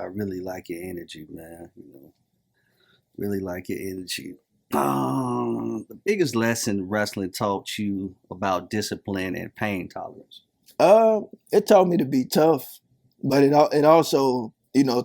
I really like your energy, man. Really like your energy. The biggest lesson wrestling taught you about discipline and pain tolerance. It taught me to be tough, but it also,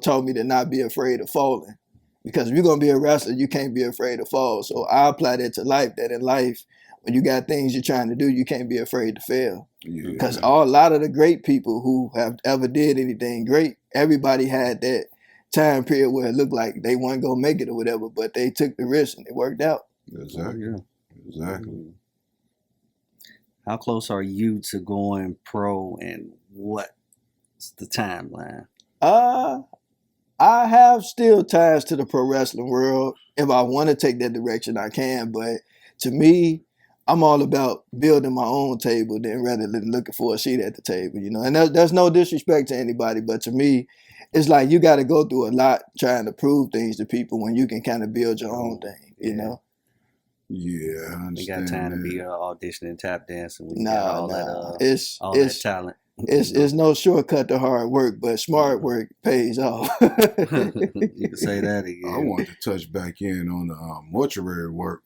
taught me to not be afraid of falling. Because if you're gonna be a wrestler, you can't be afraid to fall. So I apply that to life. That in life, when you got things you're trying to do, you can't be afraid to fail. Because a lot of the great people who have ever did anything great, everybody had that time period where it looked like they weren't gonna make it or whatever, but they took the risk and it worked out. Exactly. Oh, yeah. Exactly. How close are you to going pro, and what's the timeline? I have still ties to the pro wrestling world. If I want to take that direction, I can. But to me, I'm all about building my own table than rather than looking for a seat at the table, And there's no disrespect to anybody, but to me, it's like you got to go through a lot trying to prove things to people when you can kind of build your own thing, Yeah, I understand. We got time to be auditioning, tap dancing. We got all that talent. It's no shortcut to hard work, but smart work pays off. You can say that again. I wanted to touch back in on the mortuary work.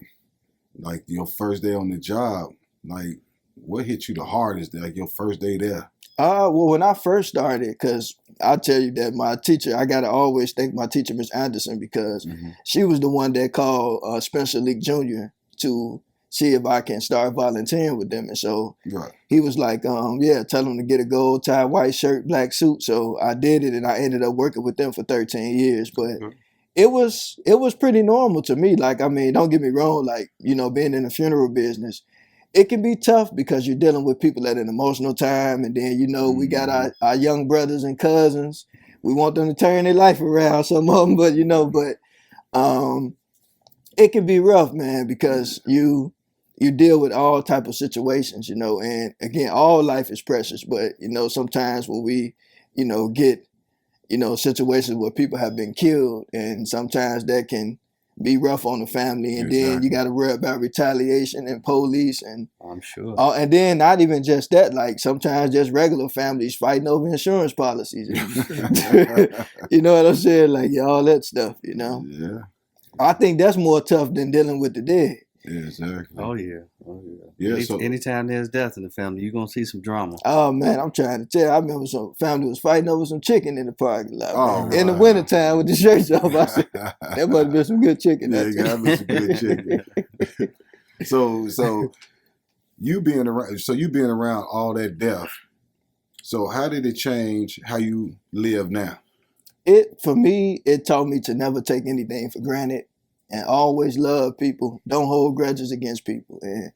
Like your first day on the job, like what hit you the hardest? Like your first day there? Well, when I first started, because I'll tell you that my teacher, I got to always thank my teacher, Miss Anderson, because she was the one that called Spencer Leak Jr. to see if I can start volunteering with them. And so he was like, tell them to get a gold tie, white shirt, black suit. So I did it, and I ended up working with them for 13 years. But it was pretty normal to me. Like, I mean, don't get me wrong, like, being in the funeral business, it can be tough because you're dealing with people at an emotional time. And then, we got our young brothers and cousins. We want them to turn their life around, some of them, but, it can be rough, man, because you deal with all type of situations, and again, all life is precious. But, sometimes when we, get, situations where people have been killed, and sometimes that can be rough on the family. And then you got to worry about retaliation and police. And I'm sure. And then not even just that, like sometimes just regular families fighting over insurance policies. You know what I'm saying? Like all that stuff, Yeah. I think that's more tough than dealing with the dead. Yeah, exactly. Oh yeah. Anytime there's death in the family, you're gonna see some drama. Oh man, I'm trying to tell you, I remember some family was fighting over some chicken in the parking lot. In the wintertime with the shirts off. I said, that must have been some good chicken. Yeah, gotta be some good chicken. So you being around all that death, so how did it change how you live now? For me, it taught me to never take anything for granted and always love people. Don't hold grudges against people. And,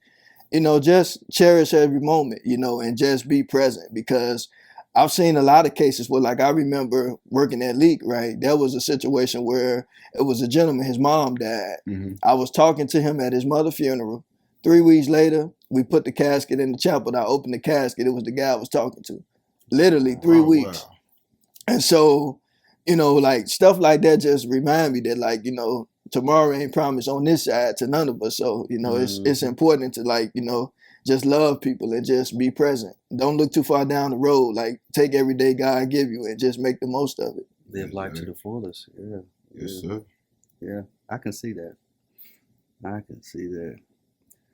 just cherish every moment, and just be present. Because I've seen a lot of cases where, like, I remember working at Leak, right? There was a situation where it was a gentleman, his mom died. I was talking to him at his mother's funeral. 3 weeks later, we put the casket in the chapel. And I opened the casket. It was the guy I was talking to. Literally 3 weeks. Wow. And so, like stuff like that just remind me that, like, tomorrow ain't promised on this side to none of us. So, it's important to, like, just love people and just be present. Don't look too far down the road. Like, take every day God give you and just make the most of it. Live life to the fullest. Yeah. Yes, sir. Yeah, I can see that.